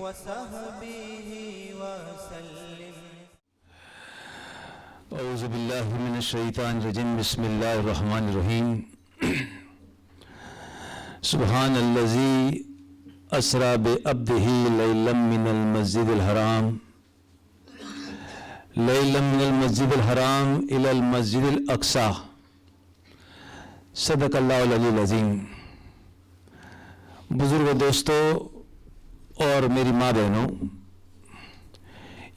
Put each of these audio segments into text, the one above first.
وصحبه وسلم. اعوذ باللہ من الشیطان الرجیم. بسم اللہ الرحمن الرحیم. سبحان الذی اسری بعبدہ لیلا من المسجد الحرام الی المسجد الاقصی. صدق اللہ العلی العظیم. بزرگ دوستو اور میری ماں بہنوں،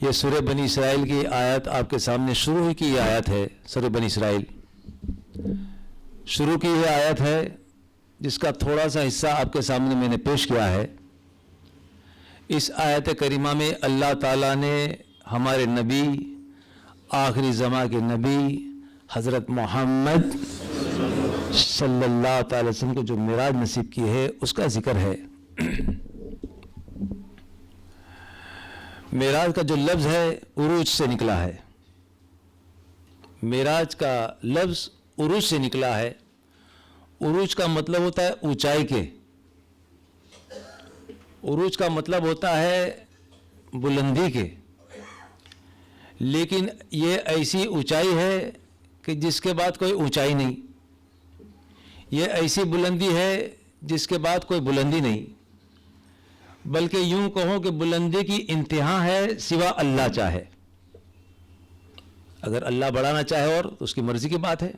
یہ سورہ بنی اسرائیل کی آیت آپ کے سامنے شروع کی یہ آیت ہے. سورہ بنی اسرائیل شروع کی یہ آیت ہے جس کا تھوڑا سا حصہ آپ کے سامنے میں نے پیش کیا ہے. اس آیت کریمہ میں اللہ تعالیٰ نے ہمارے نبی، آخری زماں کے نبی حضرت محمد صلی اللہ تعالی وسلم کو جو معراج نصیب کی ہے اس کا ذکر ہے. معراج کا جو لفظ ہے عروج سے نکلا ہے. معراج کا لفظ عروج سے نکلا ہے. عروج کا مطلب ہوتا ہے اونچائی کے. عروج کا مطلب ہوتا ہے بلندی کے. لیکن یہ ایسی اونچائی ہے کہ جس کے بعد کوئی اونچائی نہیں. یہ ایسی بلندی ہے جس کے بعد کوئی بلندی نہیں، بلکہ یوں کہو کہ بلندی کی انتہا ہے سوا اللہ چاہے. اگر اللہ بڑھانا چاہے اور تو اس کی مرضی کی بات ہے،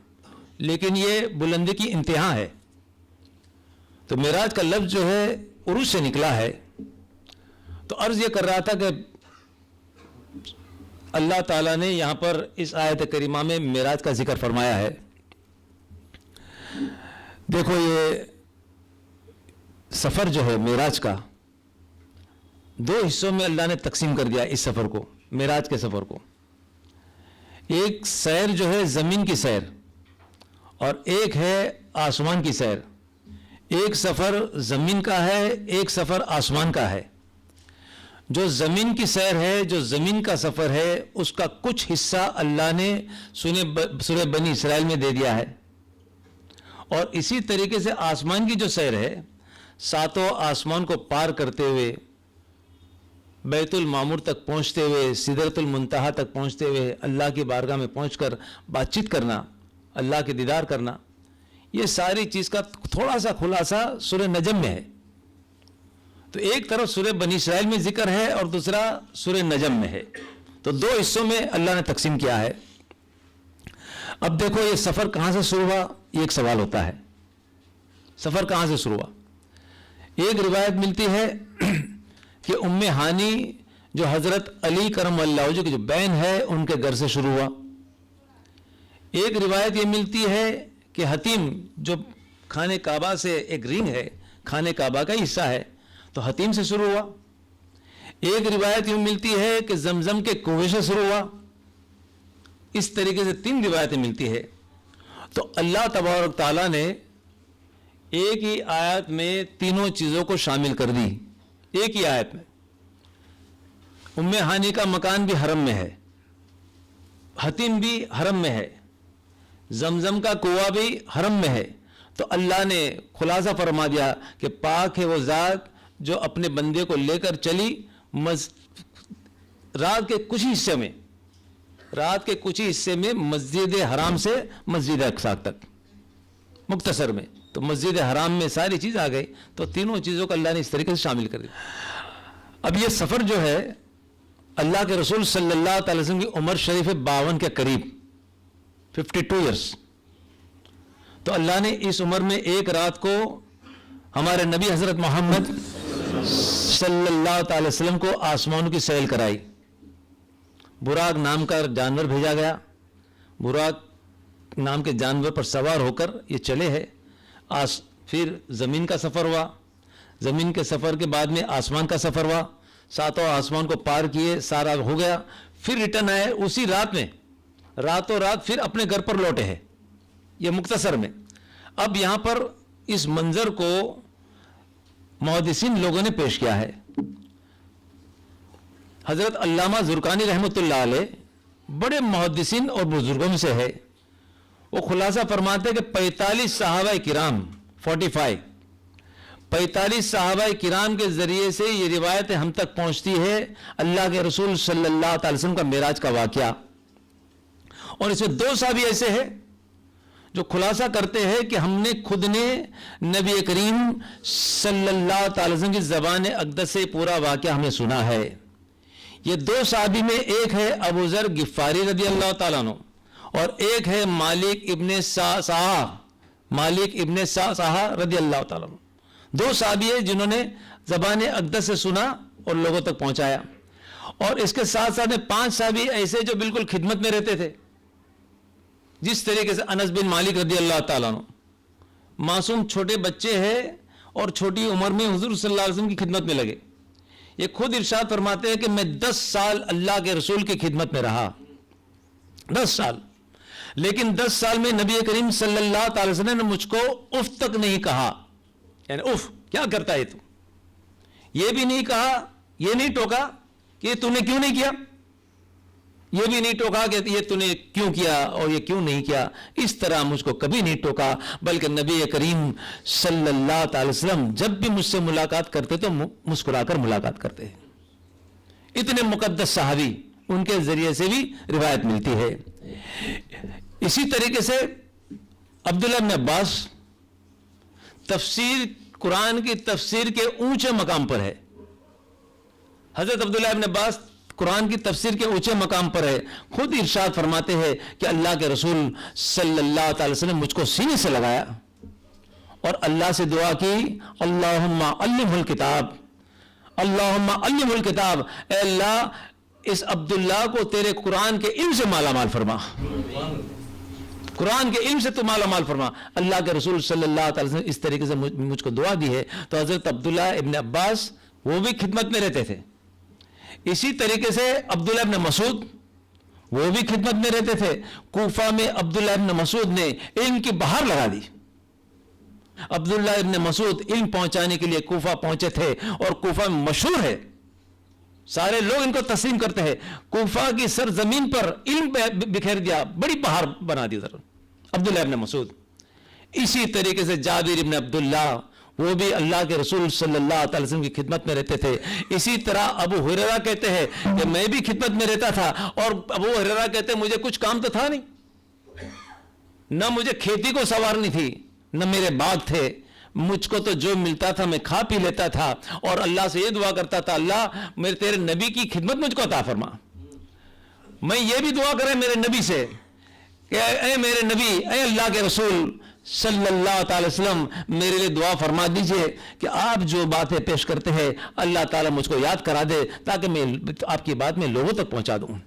لیکن یہ بلندی کی انتہا ہے. تو معراج کا لفظ جو ہے عروج سے نکلا ہے. تو عرض یہ کر رہا تھا کہ اللہ تعالیٰ نے یہاں پر اس آیت کریمہ میں معراج کا ذکر فرمایا ہے. دیکھو یہ سفر جو ہے معراج کا دو حصوں میں اللہ نے تقسیم کر دیا اس سفر کو، معراج کے سفر کو. ایک سیر جو ہے زمین کی سیر اور ایک ہے آسمان کی سیر. ایک سفر زمین کا ہے، ایک سفر آسمان کا ہے. جو زمین کی سیر ہے، جو زمین کا سفر ہے، اس کا کچھ حصہ اللہ نے سورہ بنی اسرائیل میں دے دیا ہے. اور اسی طریقے سے آسمان کی جو سیر ہے، ساتوں آسمان کو پار کرتے ہوئے بیت المعمور تک پہنچتے ہوئے، سدرۃ المنتہا تک پہنچتے ہوئے اللہ کی بارگاہ میں پہنچ کر بات چیت کرنا، اللہ کے دیدار کرنا، یہ ساری چیز کا تھوڑا سا خلاصہ سورہ نجم میں ہے. تو ایک طرف سورہ بنی اسرائیل میں ذکر ہے اور دوسرا سورہ نجم میں ہے. تو دو حصوں میں اللہ نے تقسیم کیا ہے. اب دیکھو یہ سفر کہاں سے شروع ہوا، یہ ایک سوال ہوتا ہے. سفر کہاں سے شروع ہوا؟ ایک روایت ملتی ہے کہ ام ہانی جو حضرت علی کرم اللہ وجہ کی جو بہن ہے ان کے گھر سے شروع ہوا. ایک روایت یہ ملتی ہے کہ حتیم جو خانہ کعبہ سے ایک رنگ ہے، خانہ کعبہ کا حصہ ہے، تو حتیم سے شروع ہوا. ایک روایت یہ ملتی ہے کہ زمزم کے کنویں سے شروع ہوا. اس طریقے سے تین روایتیں ملتی ہے. تو اللہ تبارک تعالیٰ نے ایک ہی آیت میں تینوں چیزوں کو شامل کر دی. ایک ہی آیت میں ام ہانی کا مکان بھی حرم میں ہے، حتیم بھی حرم میں ہے، زمزم کا کنواں بھی حرم میں ہے. تو اللہ نے خلاصہ فرما دیا کہ پاک ہے وہ ذات جو اپنے بندے کو لے کر چلی رات کے کچھ حصے میں مسجد حرام سے مسجد اقصی تک مختصر میں. تو مسجد حرام میں ساری چیز آ گئی. تو تینوں چیزوں کو اللہ نے اس طریقے سے شامل کر دیا. اب یہ سفر جو ہے اللہ کے رسول صلی اللہ تعالی وسلم کی عمر شریف 52 کے قریب 52 ایئرس. تو اللہ نے اس عمر میں ایک رات کو ہمارے نبی حضرت محمد صلی اللہ تعالی وسلم کو آسمانوں کی سیل کرائی. براق نام کا جانور بھیجا گیا. براق نام کے جانور پر سوار ہو کر یہ چلے ہیں. پھر زمین کا سفر ہوا. زمین کے سفر کے بعد میں آسمان کا سفر ہوا. ساتوں آسمان کو پار کیے، سارا ہو گیا. پھر ریٹرن آئے اسی رات میں، راتوں رات پھر اپنے گھر پر لوٹے ہیں. یہ مختصر میں. اب یہاں پر اس منظر کو محدثین لوگوں نے پیش کیا ہے. حضرت علامہ زرقانی رحمۃ اللہ علیہ بڑے محدثین اور بزرگوں میں سے ہے. وہ خلاصہ فرماتے کہ 45 صحابہ کرام 45 45 صحابہ کرام کے ذریعے سے یہ روایت ہم تک پہنچتی ہے اللہ کے رسول صلی اللہ علیہ وسلم کا معراج کا واقعہ. اور اس میں 2 صحابی ایسے ہیں جو خلاصہ کرتے ہیں کہ ہم نے خود نے نبی کریم صلی اللہ تعالی وسلم کی زبان اقدس سے پورا واقعہ ہم نے سنا ہے. یہ 2 صحابی میں ایک ہے ابو ذر غفاری رضی اللہ تعالیٰ عنہ اور ایک ہے مالک ابن صاحہ رضی اللہ تعالیٰ عنہ. 2 صحابی ہیں جنہوں نے زبان اقدس سے سنا اور لوگوں تک پہنچایا. اور اس کے ساتھ ساتھ 5 صحابی ایسے جو بالکل خدمت میں رہتے تھے, جس طریقے سے انس بن مالک رضی اللہ تعالیٰ عنہ معصوم چھوٹے بچے ہیں اور چھوٹی عمر میں حضور صلی اللہ علیہ وسلم کی خدمت میں لگے. یہ خود ارشاد فرماتے ہیں کہ میں 10 سال اللہ کے رسول کی خدمت میں رہا, 10 سال, لیکن 10 سال میں نبی کریم صلی اللہ تعالی وسلم نے مجھ کو اف تک نہیں کہا, یعنی اف کیا کرتا ہے تو, یہ بھی نہیں کہا, یہ نہیں ٹوکا کہ تو نے کیوں نہیں کیا, یہ بھی نہیں ٹوکا کہ یہ تو نے کیوں کیا اور یہ کیوں نہیں کیا. اس طرح مجھ کو کبھی نہیں ٹوکا, بلکہ نبی کریم صلی اللہ تعالی وسلم جب بھی مجھ سے ملاقات کرتے تو مسکرا کر ملاقات کرتے. اتنے مقدس صحابی, ان کے ذریعے سے بھی روایت ملتی ہے. اسی طریقے سے عبداللہ بن عباس قرآن کی تفسیر کے اونچے مقام پر ہے. حضرت عبداللہ بن عباس قرآن کی تفسیر کے اونچے مقام پر ہے. خود ارشاد فرماتے ہیں کہ اللہ کے رسول صلی اللہ تعالی وسلم نے مجھ کو سینے سے لگایا اور اللہ سے دعا کی, اللہم علمہ الکتاب, اللہم علمہ الکتاب, اے اللہ اس عبداللہ کو تیرے قرآن کے علم سے مالا مال فرما, قرآن کے علم سے تو مالا مال فرما. اللہ کے رسول صلی اللہ تعالی وسلم اس طریقے سے مجھ کو دعا دی ہے. تو حضرت عبداللہ ابن عباس وہ بھی خدمت میں رہتے تھے. اسی طریقے سے عبداللہ ابن مسعود وہ بھی خدمت میں رہتے تھے. کوفہ میں عبداللہ ابن مسعود نے علم کی بہار لگا دی. عبداللہ ابن مسعود علم پہنچانے کے لیے کوفہ پہنچے تھے اور کوفہ میں مشہور ہے, سارے لوگ ان کو تسلیم کرتے ہیں. کوفہ کی سرزمین پر علم بکھیر دیا, بڑی بہار بنا دی عبداللہ ابن مسعود. اسی طریقے سے جابر ابن عبداللہ وہ بھی اللہ کے رسول صلی اللہ تعالی وسلم کی خدمت میں رہتے تھے. اسی طرح ابو ہریرہ کہتے ہیں کہ میں بھی خدمت میں رہتا تھا, اور ابو ہریرہ کہتے ہیں مجھے کچھ کام تو تھا نہیں, نہ مجھے کھیتی کو سنوارنی تھی, نہ میرے باغ تھے, مجھ کو تو جو ملتا تھا میں کھا پی لیتا تھا اور اللہ سے یہ دعا کرتا تھا, اللہ میرے تیرے نبی کی خدمت مجھ کو عطا فرما. میں یہ بھی دعا کرے میرے نبی سے کہ اے میرے نبی, اے اللہ کے رسول صلی اللہ تعالی وسلم, میرے لیے دعا فرما دیجئے کہ آپ جو باتیں پیش کرتے ہیں اللہ تعالیٰ مجھ کو یاد کرا دے تاکہ میں آپ کی بات میں لوگوں تک پہنچا دوں.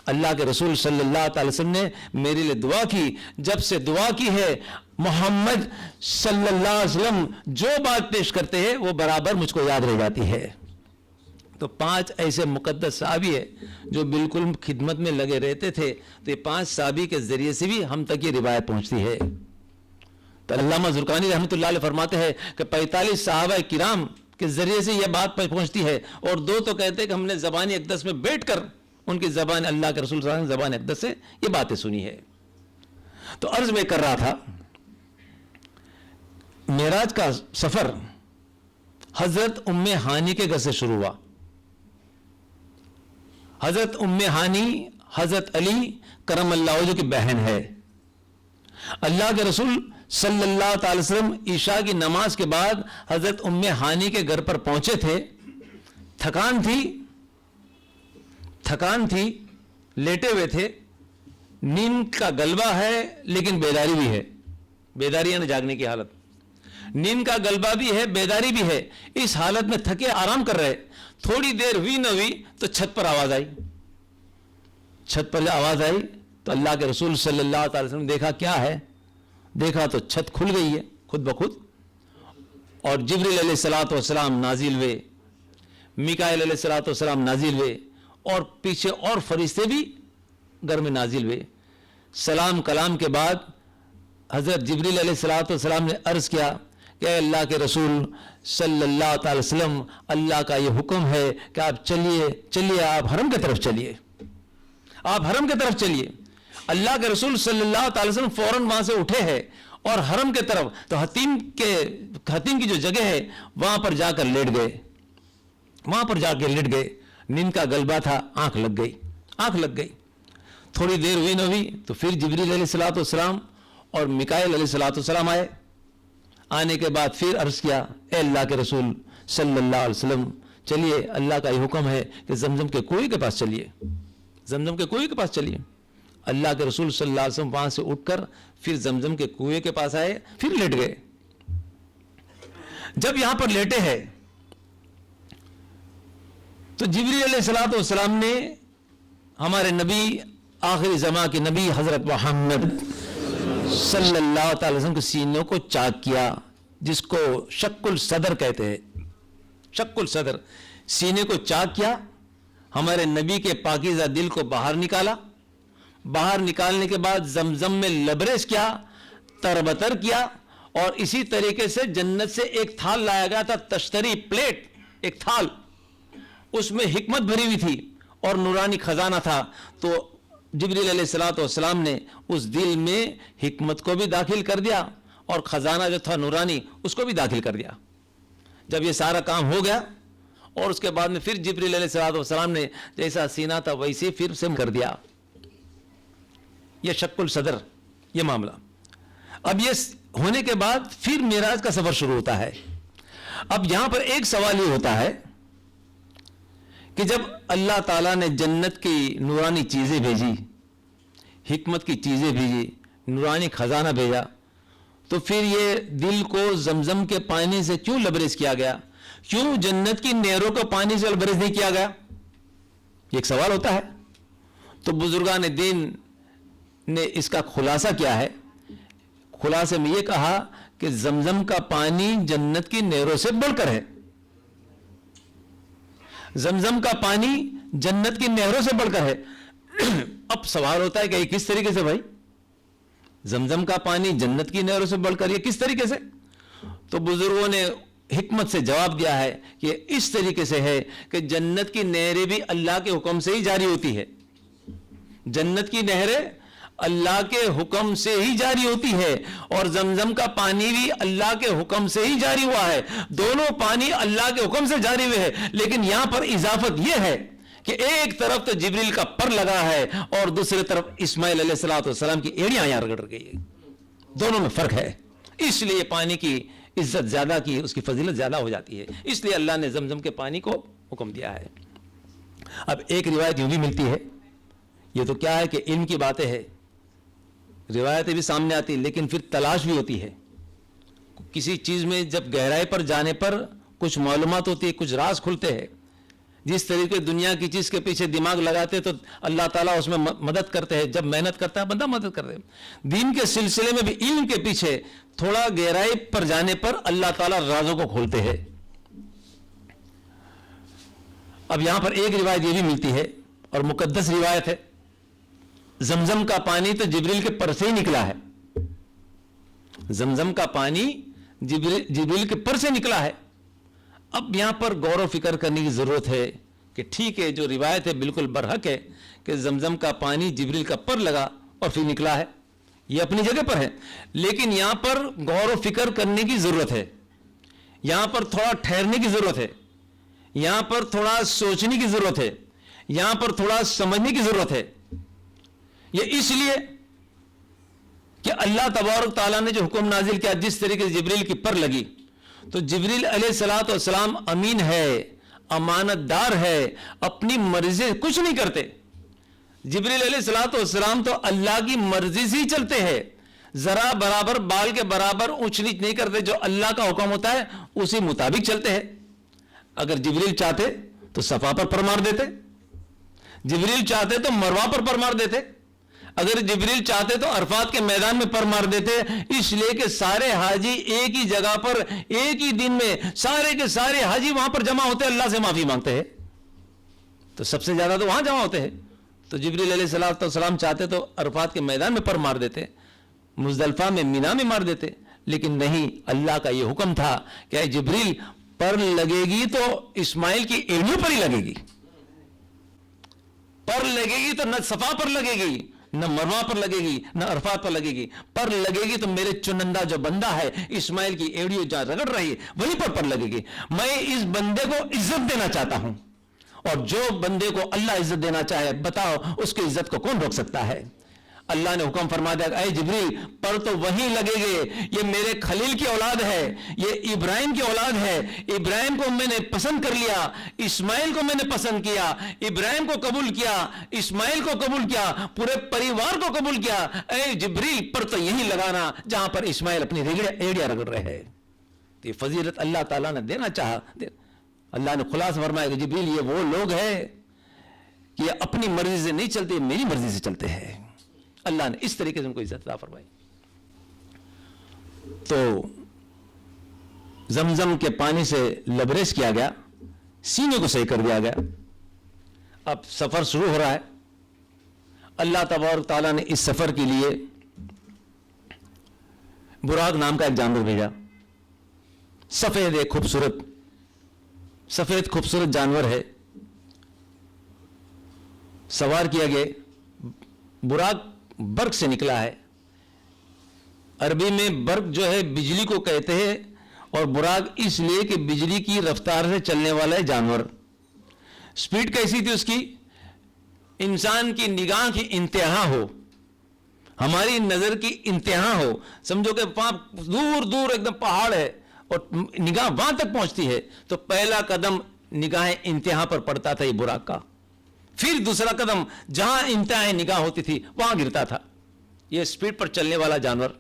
اللہ کے رسول صلی اللہ تعالی وسلم نے میرے لیے دعا کی. جب سے دعا کی ہے محمد صلی اللہ علیہ وسلم جو بات پیش کرتے ہیں وہ برابر مجھ کو یاد رہ جاتی ہے. تو 5 ایسے مقدس صحابی ہیں جو بالکل خدمت میں لگے رہتے تھے. تو یہ 5 صحابی کے ذریعے سے بھی ہم تک یہ روایت پہنچتی ہے. تو علامہ زرقانی رحمۃ اللہ علیہ فرماتے ہیں کہ 45 صحابہ کرام کے ذریعے سے یہ بات پہنچتی ہے, اور 2 تو کہتے ہیں کہ ہم نے زبان اقدس میں بیٹھ کر ان کی زبان, اللہ کے رسول صلی اللہ علیہ وسلم زبان اقدس سے یہ باتیں سنی ہے. تو عرض میں کر رہا تھا, معراج کا سفر حضرت ام ہانی کے گھر سے شروع ہوا. حضرت ام ہانی حضرت علی کرم اللہ وجہہ کی بہن ہے. اللہ کے رسول صلی اللہ تعالی وسلم عشاء کی نماز کے بعد حضرت ام ہانی کے گھر پر پہنچے تھے. تھکان تھی, لیٹے ہوئے تھے, نیند کا غلبہ ہے لیکن بیداری بھی ہے. بیداری یعنی جاگنے کی حالت, نیند کا غلبہ بھی ہے, بیداری بھی ہے. اس حالت میں تھکے آرام کر رہے. تھوڑی دیر ہوئی نہ ہوئی تو چھت پر آواز آئی. چھت پر آواز آئی تو اللہ کے رسول صلی اللہ تعالی وسلم نے دیکھا کیا ہے. دیکھا تو چھت کھل گئی ہے خود بخود, اور جبریل علیہ الصلوۃ والسلام نازل ہوئے, میکائیل علیہ الصلوۃ والسلام نازل ہوئے, اور پیچھے اور فرشتے بھی گھر میں نازل ہوئے. سلام کلام کے بعد حضرت جبریل علیہ الصلوۃ والسلام نے عرض کیا کہ اے اللہ کے رسول صلی اللہ تعالی وسلم, اللہ کا یہ حکم ہے کہ آپ چلیے آپ حرم کی طرف چلیے, آپ حرم کی طرف چلیے. اللہ کے رسول صلی اللہ تعالی وسلم فوراً وہاں سے اٹھے ہیں اور حرم کے طرف، تو حتیم کی جو جگہ ہے وہاں پر جا کر لیٹ گئے، وہاں پر جا کے لیٹ گئے. نیند کا غلبہ تھا، آنکھ لگ گئی. تھوڑی دیر ہوئی نہ ہوئی تو پھر جبریل علیہ الصلوۃ والسلام اور میکائیل علیہ الصلوۃ والسلام آئے. آنے کے بعد پھر عرض کیا، اے اللہ کے رسول صلی اللہ علیہ وسلم، چلیے اللہ کا یہ حکم ہے کہ زمزم کے کنویں کے پاس چلیے، زمزم کے کنویں کے پاس چلیے. اللہ کے رسول صلی اللہ علیہ وسلم وہاں سے اٹھ کر پھر زمزم کے کنویں کے پاس آئے، پھر لیٹ گئے. جب یہاں پر لیٹے ہیں تو جبریل علیہ الصلوۃ والسلام نے ہمارے نبی آخری زمان کے نبی حضرت محمد صلی اللہ تعالی وسلم کے سینوں کو چاک کیا، جس کو شق الصدر کہتے ہیں. شق الصدر، سینے کو چاک کیا. ہمارے نبی کے پاکیزہ دل کو باہر نکالا. باہر نکالنے کے بعد زمزم میں لبریز کیا، تربتر کیا. اور اسی طریقے سے جنت سے ایک تھال لایا گیا تھا، تشتری پلیٹ، ایک تھال، اس میں حکمت بھری ہوئی تھی اور نورانی خزانہ تھا. تو جبریل علیہ الصلوۃ والسلام نے اس دل میں حکمت کو بھی داخل کر دیا اور خزانہ جو تھا نورانی اس کو بھی داخل کر دیا. جب یہ سارا کام ہو گیا اور اس کے بعد میں پھر جبریل علیہ الصلوۃ والسلام نے جیسا سینہ تھا ویسے پھر سے کر دیا. یہ شق الصدر، یہ معاملہ. اب یہ ہونے کے بعد پھر معراج کا سفر شروع ہوتا ہے. اب یہاں پر ایک سوال یہ ہوتا ہے کہ جب اللہ تعالیٰ نے جنت کی نورانی چیزیں بھیجی، حکمت کی چیزیں بھیجی، نورانی خزانہ بھیجا، تو پھر یہ دل کو زمزم کے پانی سے کیوں لبریز کیا گیا؟ کیوں جنت کی نہروں کو پانی سے لبریز نہیں کیا گیا؟ یہ ایک سوال ہوتا ہے. تو بزرگان دین نے اس کا خلاصہ کیا ہے؟ خلاصے میں یہ کہا کہ زمزم کا پانی جنت کی نہروں سے بڑھ کر ہے. زمزم کا پانی جنت کی نہروں سے بڑھ کر ہے. اب سوال ہوتا ہے کہ یہ کس طریقے سے بھائی؟ زمزم کا پانی جنت کی نہروں سے بڑھ کر، یہ کس طریقے سے؟ تو بزرگوں نے حکمت سے جواب دیا ہے کہ اس طریقے سے ہے کہ جنت کی نہریں بھی اللہ کے حکم سے ہی جاری ہوتی ہے. جنت کی نہریں اللہ کے حکم سے ہی جاری ہوتی ہے اور زمزم کا پانی بھی اللہ کے حکم سے ہی جاری ہوا ہے. دونوں پانی اللہ کے حکم سے جاری ہوئے ہیں. لیکن یہاں پر اضافت یہ ہے کہ ایک طرف تو جبریل کا پر لگا ہے اور دوسری طرف اسماعیل علیہ الصلوۃ والسلام کی ایڑیاں یہاں رگڑ گئی ہے. دونوں میں فرق ہے. اس لیے پانی کی عزت زیادہ کی، اس کی فضیلت زیادہ ہو جاتی ہے. اس لیے اللہ نے زمزم کے پانی کو حکم دیا ہے. اب ایک روایت یوں بھی ملتی ہے، یہ تو کیا ہے کہ علم کی باتیں ہے، روایتیں بھی سامنے آتی، لیکن پھر تلاش بھی ہوتی ہے. کسی چیز میں جب گہرائی پر جانے پر کچھ معلومات ہوتی ہے، کچھ راز کھلتے ہیں. جس طریقے دنیا کی چیز کے پیچھے دماغ لگاتے تو اللہ تعالیٰ اس میں مدد کرتے ہیں. جب محنت کرتا ہے بندہ مدد کرتے ہیں. دین کے سلسلے میں بھی علم کے پیچھے تھوڑا گہرائی پر جانے پر اللہ تعالیٰ رازوں کو کھولتے ہیں. اب یہاں پر ایک روایت یہ بھی ملتی ہے اور مقدس روایت ہے، زمزم کا پانی تو جبریل کے پر سے ہی نکلا ہے. زمزم کا پانی جبریل کے پر سے نکلا ہے. اب یہاں پر غور و فکر کرنے کی ضرورت ہے کہ ٹھیک ہے، جو روایت ہے بالکل برحق ہے کہ زمزم کا پانی جبریل کا پر لگا اور پھر نکلا ہے، یہ اپنی جگہ پر ہے. لیکن یہاں پر غور و فکر کرنے کی ضرورت ہے، یہاں پر تھوڑا ٹھہرنے کی ضرورت ہے، یہاں پر تھوڑا سوچنے کی ضرورت ہے، یہاں پر تھوڑا سمجھنے کی ضرورت ہے. یہ اس لیے کہ اللہ تبارک تعالیٰ نے جو حکم نازل کیا، جس طریقے سے جبریل کی پر لگی، تو جبریل علیہ الصلوۃ والسلام امین ہے، امانت دار ہے، اپنی مرضی سے کچھ نہیں کرتے. جبریل علیہ الصلوۃ والسلام تو اللہ کی مرضی سے ہی چلتے ہیں، ذرا برابر بال کے برابر اونچ نیچ نہیں کرتے. جو اللہ کا حکم ہوتا ہے اسی مطابق چلتے ہیں. اگر جبریل چاہتے تو صفا پر پر مار دیتے، جبریل چاہتے تو مروا پر پر مار دیتے، اگر جبریل چاہتے تو عرفات کے میدان میں پر مار دیتے. اس لیے کہ سارے حاجی ایک ہی جگہ پر ایک ہی دن میں سارے کے سارے حاجی وہاں پر جمع ہوتے، اللہ سے معافی مانگتے ہیں، تو سب سے زیادہ تو وہاں جمع ہوتے ہیں. تو جبریل علیہ الصلوۃ والسلام چاہتے تو عرفات کے میدان میں پر مار دیتے، مزدلفہ میں، مینا میں مار دیتے. لیکن نہیں، اللہ کا یہ حکم تھا کہ اے جبریل، پر لگے گی تو اسماعیل کی ایڑیوں پر ہی لگے گی، پر لگے گی تو نہ صفا پر لگے گی نہ مروا پر لگے گی نہ عرفات پر لگے گی، پر لگے گی تو میرے چنندہ جو بندہ ہے اسماعیل کی ایڑیوں جہاں رگڑ رہی ہے وہیں پر لگے گی۔ میں اس بندے کو عزت دینا چاہتا ہوں، اور جو بندے کو اللہ عزت دینا چاہے بتاؤ اس کی عزت کو کون روک سکتا ہے؟ اللہ نے حکم فرما دیا اے جبریل پر تو وہی لگے گے، یہ میرے خلیل کی اولاد ہے، یہ ابراہیم کی اولاد ہے، ابراہیم کو میں نے پسند کر لیا، اسماعیل کو میں نے پسند کیا، ابراہیم کو قبول کیا، اسماعیل کو قبول کیا، پورے پریوار کو قبول کیا، اے جبریل پر تو یہی لگانا جہاں پر اسماعیل اپنی ایڑیاں رگڑ رہے ہیں۔ یہ فضیلت اللہ تعالیٰ نے دینا چاہا، اللہ نے خلاصہ فرمایا کہ جبریل یہ وہ لوگ ہیں کہ یہ اپنی مرضی سے نہیں چلتے، میری مرضی سے چلتے ہیں۔ اللہ نے اس طریقے سے ان کو عزت عطا فرمائی۔ تو زمزم کے پانی سے لبریز کیا گیا، سینے کو صحیح کر دیا گیا۔ اب سفر شروع ہو رہا ہے۔ اللہ تبارک تعالیٰ نے اس سفر کے لیے براق نام کا ایک جانور بھیجا، سفید ایک سفید خوبصورت جانور ہے، سوار کیا گیا۔ براق برق سے نکلا ہے، عربی میں برق جو ہے بجلی کو کہتے ہیں، اور براق اس لیے کہ بجلی کی رفتار سے چلنے والا ہے جانور۔ سپیڈ کیسی تھی اس کی؟ انسان کی نگاہ کی انتہا ہو، ہماری نظر کی انتہا ہو، سمجھو کہ وہاں دور دور ایک دم پہاڑ ہے اور نگاہ وہاں تک پہنچتی ہے، تو پہلا قدم نگاہ انتہا پر پڑتا تھا یہ براق کا، پھر دوسرا قدم جہاں انتہا نگاہ ہوتی تھی وہاں گرتا تھا۔ یہ سپیڈ پر چلنے والا جانور،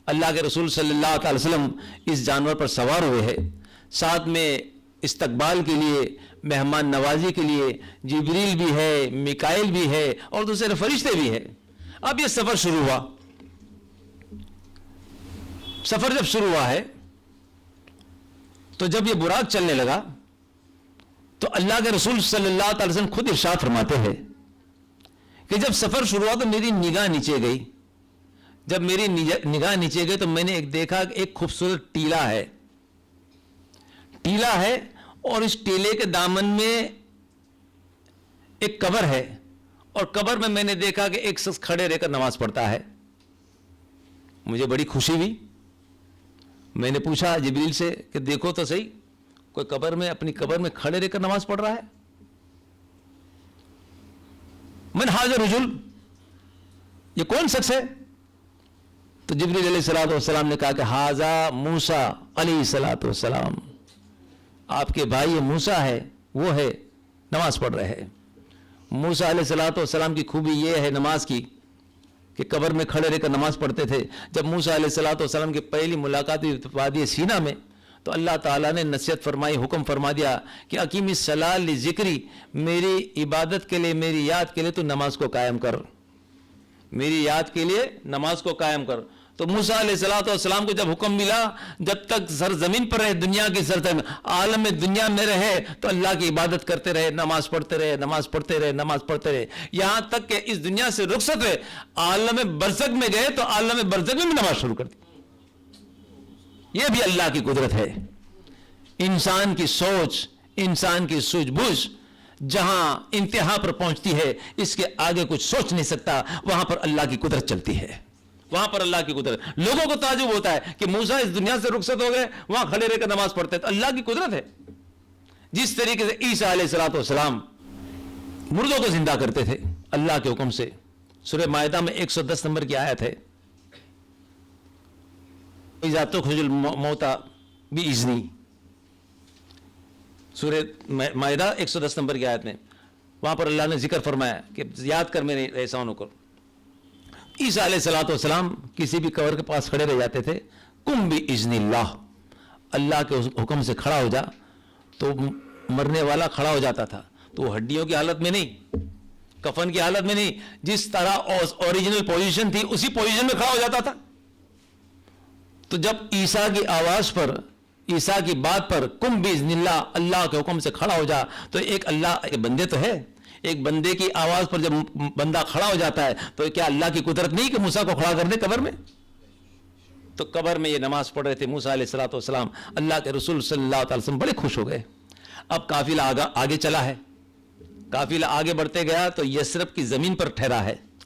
اللہ کے رسول صلی اللہ علیہ وسلم اس جانور پر سوار ہوئے ہیں، ساتھ میں استقبال کے لیے، مہمان نوازی کے لیے جبریل بھی ہے، میکائیل بھی ہے اور دوسرے فرشتے بھی ہیں۔ اب یہ سفر شروع ہوا۔ سفر جب شروع ہوا ہے تو جب یہ براق چلنے لگا تو اللہ کے رسول صلی اللہ علیہ وسلم خود ارشاد فرماتے ہیں کہ جب سفر شروع ہوا تو میری نگاہ نیچے گئی۔ جب میری نگاہ نیچے گئی تو میں نے دیکھا کہ ایک خوبصورت ٹیلا ہے اور اس ٹیلے کے دامن میں ایک قبر ہے، اور قبر میں نے دیکھا کہ ایک شخص کھڑے رہ کر نماز پڑھتا ہے۔ مجھے بڑی خوشی ہوئی۔ میں نے پوچھا جبریل سے کہ دیکھو تو صحیح، کوئی قبر میں اپنی قبر میں کھڑے رہ کر نماز پڑھ رہا ہے۔ من حاضر رجل، یہ کون شخص ہے؟ تو جبریل علیہ السلام نے کہا کہ حاضا موسیٰ علیہ السلام، آپ کے بھائی موسیٰ ہے، وہ ہے نماز پڑھ رہے ہیں۔ موسیٰ علیہ السلام کی خوبی یہ ہے نماز کی کہ قبر میں کھڑے رہ کر نماز پڑھتے تھے۔ جب موسیٰ علیہ السلام کی پہلی ملاقات وادی سینا میں تو اللہ تعالیٰ نے نصیحت فرمائی، حکم فرما دیا کہ اقیم الصلاۃ لذکری، میری عبادت کے لیے، میری یاد کے لیے تو نماز کو قائم کر، میری یاد کے لیے نماز کو قائم کر۔ تو موسیٰ علیہ السلام کو جب حکم ملا جب تک سرزمین پر رہے، دنیا کی سرزمین عالم دنیا میں رہے تو اللہ کی عبادت کرتے رہے، نماز پڑھتے رہے، نماز پڑھتے رہے، نماز پڑھتے رہے، یہاں تک کہ اس دنیا سے رخصت ہوئے، عالم برزخ میں گئے تو عالم برزخ میں بھی نماز شروع کر دی۔ یہ بھی اللہ کی قدرت ہے۔ انسان کی سوچ، انسان کی سوچ بوجھ جہاں انتہا پر پہنچتی ہے، اس کے آگے کچھ سوچ نہیں سکتا، وہاں پر اللہ کی قدرت چلتی ہے، وہاں پر اللہ کی قدرت۔ لوگوں کو تعجب ہوتا ہے کہ موسیٰ اس دنیا سے رخصت ہو گئے، وہاں کھڑے رہ کر نماز پڑھتے ہیں، تو اللہ کی قدرت ہے۔ جس طریقے سے عیسیٰ علیہ السلام مردوں کو زندہ کرتے تھے اللہ کے حکم سے، سورہ مائدہ میں 110 نمبر کی آیت ہے، اذا تخرج الموتى باذنی، سورہ مائدہ 110 نمبر کی آیت میں وہاں پر اللہ نے ذکر فرمایا کہ یاد کر میرے احسانوں کو۔ عیسیٰ علیہ السلام کسی بھی قبر کے پاس کھڑے رہ جاتے تھے، قم باذن اللہ، اللہ کے حکم سے کھڑا ہو جا، تو مرنے والا کھڑا ہو جاتا تھا، تو وہ ہڈیوں کی حالت میں نہیں، کفن کی حالت میں نہیں، جس طرح اوریجنل پوزیشن تھی اسی پوزیشن میں کھڑا ہو جاتا تھا۔ تو جب عیسیٰ کی آواز پر، عیسیٰ کی بات پر قم باذن اللہ، اللہ کے حکم سے کھڑا ہو جا، تو ایک اللہ ایک بندے تو ہے، ایک بندے کی آواز پر جب بندہ کھڑا ہو جاتا ہے تو کیا اللہ کی قدرت نہیں کہ موسیٰ کو کھڑا کر دے قبر میں؟ تو قبر میں یہ نماز پڑھ رہے تھے موسیٰ علیہ السلام، اللہ کے رسول صلی اللہ علیہ وسلم بڑے خوش ہو گئے۔ اب قافلہ آگے چلا ہے، قافلہ آگے بڑھتے گیا تو یثرب کی زمین پر ٹھہرا ہے،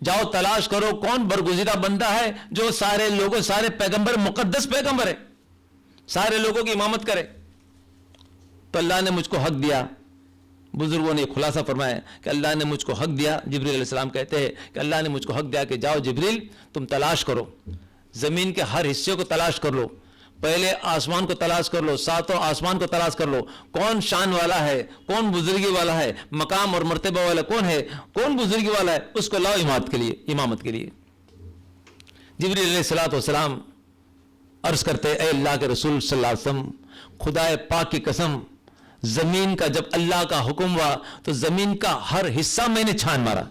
جاؤ تلاش کرو کون برگزیدہ بندہ ہے جو سارے لوگوں سارے پیغمبر مقدس پیغمبر ہے, سارے لوگوں کی امامت کرے. تو اللہ نے مجھ کو حق دیا. بزرگوں نے خلاصہ فرمایا کہ اللہ نے مجھ کو حق دیا. جبریل علیہ السلام کہتے ہیں کہ اللہ نے مجھ کو حق دیا کہ جاؤ جبریل تم تلاش کرو, زمین کے ہر حصے کو تلاش کر لو, پہلے آسمان کو تلاش کر لو, ساتوں آسمان کو تلاش کر لو, کون شان والا ہے, کون بزرگی والا ہے, مقام اور مرتبہ والا کون ہے, کون بزرگی والا ہے, اس کو لاؤ امامت کے لیے. جبریل علیہ الصلوۃ والسلام عرض کرتے اے اللہ کے رسول صلی اللہ علیہ وسلم, خدا پاک کی قسم, زمین کا جب اللہ کا حکم ہوا تو زمین کا ہر حصہ میں نے چھان مارا,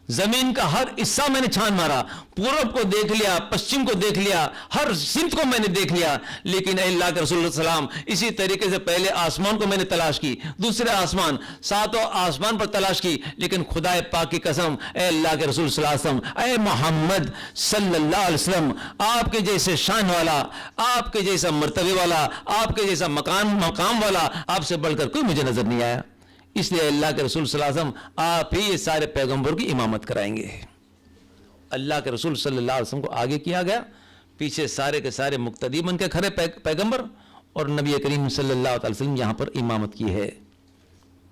زمین کا ہر حصہ میں نے چھان مارا, پورب کو دیکھ لیا, پشچم کو دیکھ لیا, ہر سمت کو میں نے دیکھ لیا, لیکن اے اللہ کے رسول صلی اللہ علیہ وسلم اسی طریقے سے پہلے آسمان کو میں نے تلاش کی, دوسرے آسمان, ساتوں آسمان پر تلاش کی, لیکن خدا پاک کی قسم اے اللہ کے رسول صلی اللہ علیہ وسلم, اے محمد صلی اللہ علیہ وسلم, آپ کے جیسے شان والا, آپ کے جیسا مرتبے والا, آپ کے جیسا مقام والا آپ سے بڑھ کر کوئی مجھے نظر نہیں آیا. اس لیے اللہ کے رسول صلی اللہ علیہ وسلم آپ ہی یہ سارے پیغمبروں کی امامت کرائیں گے. اللہ کے رسول صلی اللہ علیہ وسلم کو آگے کیا گیا, پیچھے سارے کے سارے مقتدی بن کے کھڑے پیغمبر, اور نبی کریم صلی اللہ علیہ وسلم یہاں پر امامت کی ہے.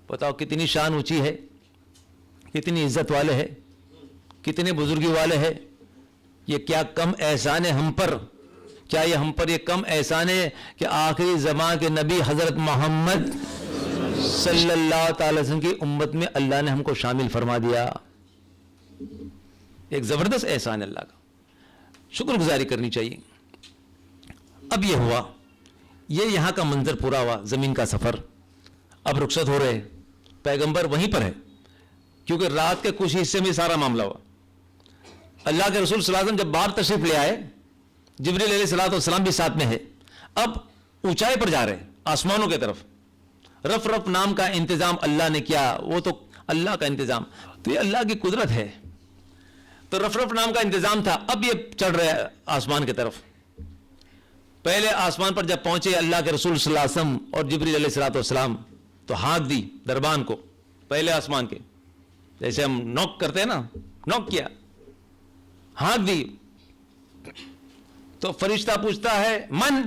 بتاؤ کتنی شان اونچی ہے, کتنی عزت والے ہے, کتنے بزرگی والے ہے. یہ کیا کم احسان ہے ہم پر, کیا یہ ہم پر یہ کم احسان ہے کہ آخری زمان کے نبی حضرت محمد صلی اللہ تعالی وسلم کی امت میں اللہ نے ہم کو شامل فرما دیا. ایک زبردست احسان ہے اللہ کا, شکر گزاری کرنی چاہیے. اب یہ ہوا, یہ یہاں کا منظر پورا ہوا, زمین کا سفر, اب رخصت ہو رہے, پیغمبر وہیں پر ہے کیونکہ رات کے کچھ حصے میں سارا معاملہ ہوا. اللہ کے رسول صلی اللہ علیہ وسلم جب باہر تشریف لے آئے, جبریل علیہ الصلوۃ والسلام بھی ساتھ میں ہے, اب اونچائی پر جا رہے آسمانوں کی طرف. رف رف نام کا انتظام اللہ نے کیا, وہ تو اللہ کا انتظام, تو یہ اللہ کی قدرت ہے. تو رف رف نام کا انتظام تھا, اب یہ چڑھ رہے آسمان کی طرف. پہلے آسمان پر جب پہنچے اللہ کے رسول صلی اللہ علیہ وسلم اور جبریل علیہ الصلوۃ والسلام, تو ہانک دی دربان کو, پہلے آسمان کے, جیسے ہم نوک کرتے ہیں نا, نوک کیا, ہانک دی. تو فرشتہ پوچھتا ہے من,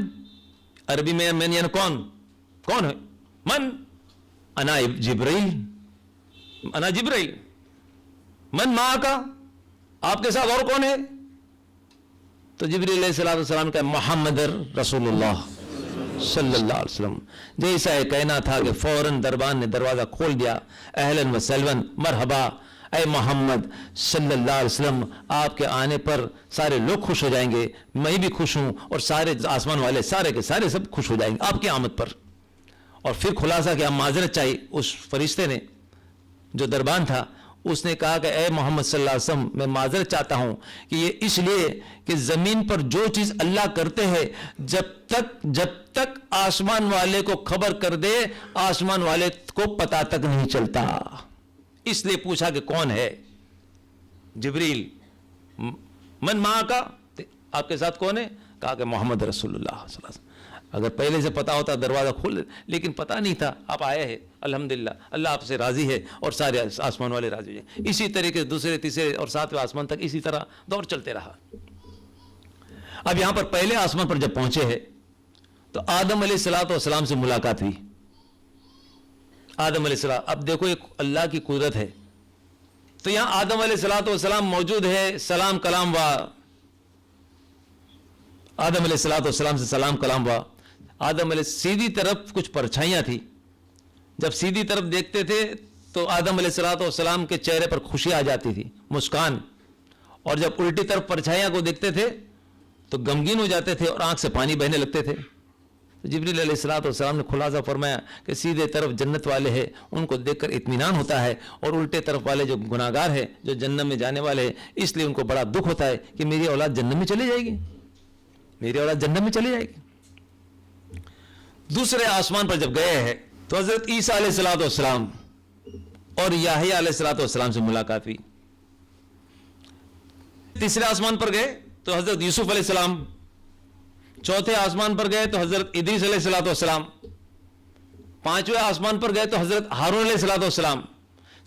عربی میں یعنی کون ہے, من, انا جبرائیل, انا جبرائیل. من ماں کا, آپ کے ساتھ اور کون ہے؟ تو جبریل علیہ السلام کا محمد رسول اللہ صلی اللہ علیہ وسلم. جیسا یہ کہنا تھا کہ فوراً دربان نے دروازہ کھول دیا, اہلاً و سہلاً, مرحبا اے محمد صلی اللہ علیہ وسلم, آپ کے آنے پر سارے لوگ خوش ہو جائیں گے, میں بھی خوش ہوں, اور سارے آسمان والے سارے کے سارے سب خوش ہو جائیں گے آپ کی آمد پر. اور پھر خلاصہ کیا معذرت چاہیے اس فرشتے نے, جو دربان تھا, اس نے کہا کہ اے محمد صلی اللہ علیہ وسلم میں معذرت چاہتا ہوں کہ یہ اس لیے کہ زمین پر جو چیز اللہ کرتے ہیں جب تک آسمان والے کو خبر کر دے آسمان والے کو پتہ تک نہیں چلتا. اس لیے پوچھا کہ کون ہے؟ جبریل. من ماں کا, آپ کے ساتھ کون ہے؟ کہا کہ محمد رسول اللہ صلی اللہ علیہ وسلم. اگر پہلے سے پتا ہوتا دروازہ کھول, لیکن پتا نہیں تھا, آپ آئے ہیں, الحمدللہ اللہ آپ سے راضی ہے اور سارے آسمان والے راضی ہیں. اسی طریقے سے دوسرے تیسرے اور ساتویں آسمان تک اسی طرح دور چلتے رہا. اب یہاں پر پہلے آسمان پر جب پہنچے ہیں تو آدم علیہ الصلوۃ والسلام سے ملاقات ہوئی. آدم علیہ السلام, اب دیکھو ایک اللہ کی قدرت ہے, تو یہاں آدم علیہ الصلوۃ والسلام موجود ہے, سلام کلام ہوا, آدم علیہ الصلوۃ والسلام سے سلام کلام ہوا. آدم علیہ سیدھی طرف کچھ پرچھائیاں تھی, جب سیدھی طرف دیکھتے تھے تو آدم علیہ الصلوۃ والسلام کے چہرے پر خوشی آ جاتی تھی, مسکان, اور جب الٹی طرف پرچھائیاں کو دیکھتے تھے تو غمگین ہو جاتے تھے اور آنکھ سے پانی بہنے لگتے تھے. جبریل علیہ الصلوۃ والسلام نے خلاصہ فرمایا کہ سیدھے طرف جنت والے ہیں, ان کو دیکھ کر اطمینان ہوتا ہے, اور الٹے طرف والے جو گناہگار ہیں, جو جنت میں جانے والے ہیں, اس لیے ان کو بڑا دکھ ہوتا ہے کہ میری اولاد جنت میں چلی جائے گی, میری اولاد جنت میں چلی جائے گی. دوسرے آسمان پر جب گئے ہیں تو حضرت عیسیٰ علیہ الصلوۃ والسلام اور یحییٰ علیہ الصلوۃ والسلام سے ملاقات ہوئی. تیسرے آسمان پر گئے تو حضرت یوسف علیہ السلام, چوتھے آسمان پر گئے تو حضرت ادریس علیہ الصلوۃ والسلام, پانچویں آسمان پر گئے تو حضرت ہارون علیہ الصلوۃ والسلام,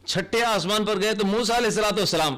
چھٹے آسمان پر گئے تو موسیٰ علیہ الصلوۃ والسلام,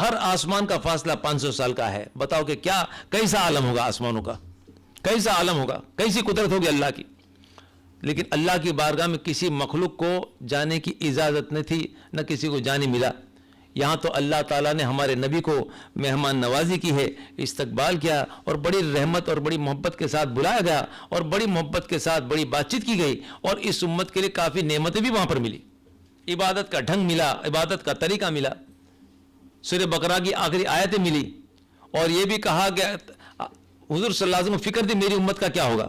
ہر آسمان کا فاصلہ 500 سال کا ہے. بتاؤ کہ کیا کیسا عالم ہوگا آسمانوں کا, کیسا عالم ہوگا, کیسی قدرت ہوگی اللہ کی. لیکن اللہ کی بارگاہ میں کسی مخلوق کو جانے کی اجازت نہیں تھی, نہ کسی کو جانے ملا. یہاں تو اللہ تعالیٰ نے ہمارے نبی کو مہمان نوازی کی ہے, استقبال کیا, اور بڑی رحمت اور بڑی محبت کے ساتھ بلایا گیا, اور بڑی محبت کے ساتھ بڑی بات چیت کی گئی, اور اس امت کے لیے کافی نعمتیں بھی وہاں پر ملی. عبادت کا ڈھنگ ملا, عبادت کا طریقہ ملا, سورہ بقرہ کی آخری آیتیں ملی, اور یہ بھی کہا کہ حضور صلی اللہ علیہ وسلم کو فکر تھی میری امت کا کیا ہوگا,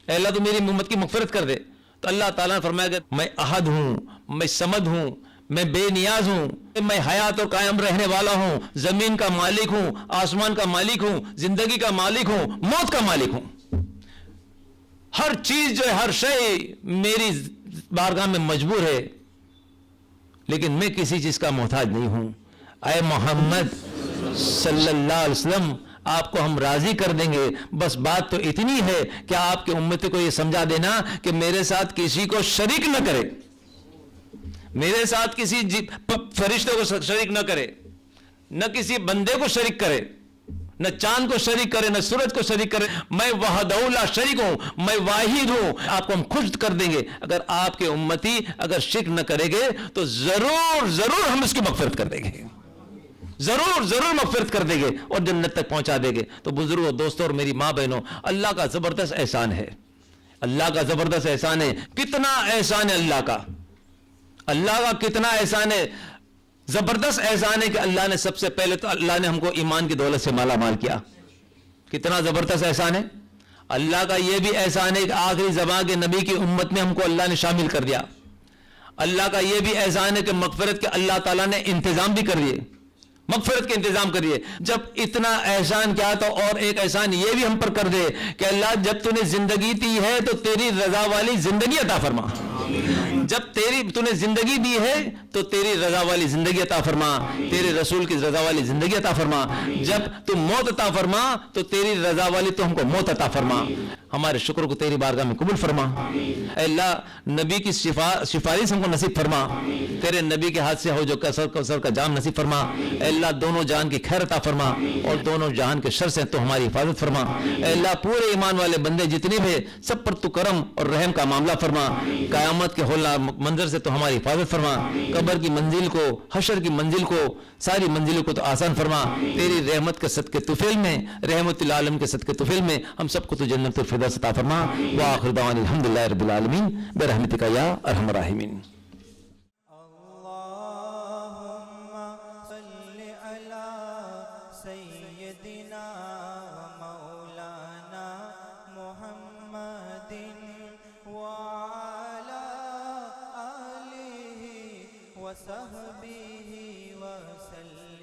اے اللہ تو میری امت کی مغفرت کر دے. تو اللہ تعالیٰ نے فرمایا کہ میں احد ہوں, میں صمد ہوں, میں بے نیاز ہوں, میں حیات اور قائم رہنے والا ہوں, زمین کا مالک ہوں, آسمان کا مالک ہوں, زندگی کا مالک ہوں, موت کا مالک ہوں. ہر چیز جو ہے, ہر شے میری بارگاہ میں مجبور ہے, لیکن میں کسی چیز کا محتاج نہیں ہوں. اے محمد صلی اللہ علیہ وسلم, آپ کو ہم راضی کر دیں گے, بس بات تو اتنی ہے کہ آپ کے امتی کو یہ سمجھا دینا کہ میرے ساتھ کسی کو شریک نہ کرے, میرے ساتھ کسی فرشتے کو شریک نہ کرے, نہ کسی بندے کو شریک کرے, نہ چاند کو شریک کرے, نہ سورج کو شریک کرے. میں وحدہ لا شریک ہوں, میں واحد ہوں. آپ کو ہم خوش کر دیں گے. اگر آپ کے امتی اگر شرک نہ کرے گے تو ضرور ضرور ہم اس کی مغفرت کر دیں گے, ضرور ضرور مغفرت کر دیں گے اور جنت تک پہنچا دیں گے. تو بزرگوں, دوستوں اور میری ماں بہنوں, اللہ کا زبردست احسان ہے, اللہ کا زبردست احسان ہے. کتنا احسان ہے اللہ کا, اللہ کا کتنا احسان ہے, زبردست احسان ہے کہ اللہ نے سب سے پہلے تو اللہ نے ہم کو ایمان کی دولت سے مالا مال کیا. کتنا زبردست احسان ہے. اللہ کا یہ بھی احسان ہے کہ آخری زمان کے نبی کی امت میں ہم کو اللہ نے شامل کر دیا. اللہ کا یہ بھی احسان ہے کہ مغفرت کے اللہ تعالیٰ نے انتظام بھی کر دیے, مغفرت کے انتظام کریے. جب اتنا احسان کیا تو اور ایک احسان یہ بھی ہم پر کر دے کہ اللہ جب تو نے زندگی دی ہے تو تیری رضا والی زندگی عطا فرما. جب تو نے زندگی دی ہے تو تیری رضا والی زندگی عطا فرما, تیرے رسول کی رضا والی زندگی عطا فرما. جب تو موت عطا فرما تو تیری رضا والی تو ہم کو موت عطا فرما. ہمارے شکر کو تیری بارگاہ میں قبول فرما. اے اللہ, نبی کی سفارش ہم کو نصیب فرما. تیرے نبی کے ہاتھ سے ہو جو کوثر کا جام نصیب فرما. اے اللہ, دونوں جہان کی خیر عطا فرما اور دونوں جہان کے شر سے تو ہماری حفاظت فرما. اے اللہ, پورے ایمان والے بندے جتنے بھی سب پر تو کرم اور رحم کا معاملہ فرما. قیامت کے ہولناک منظر سے تو ہماری حفاظت فرما. قبر کی منزل کو, حشر کی منزل کو, ساری منزلوں کو تو آسان فرما. تیری رحمت کے صدقے طفیل میں, رحمت العالم کے صدقے طفیل میں ہم سب کو تو جنت الفردوس عطا فرما. وآخر دعوانا الحمدللہ رب العالمین برحمتک یا ارحم الراحمین. وصحبه وسلم.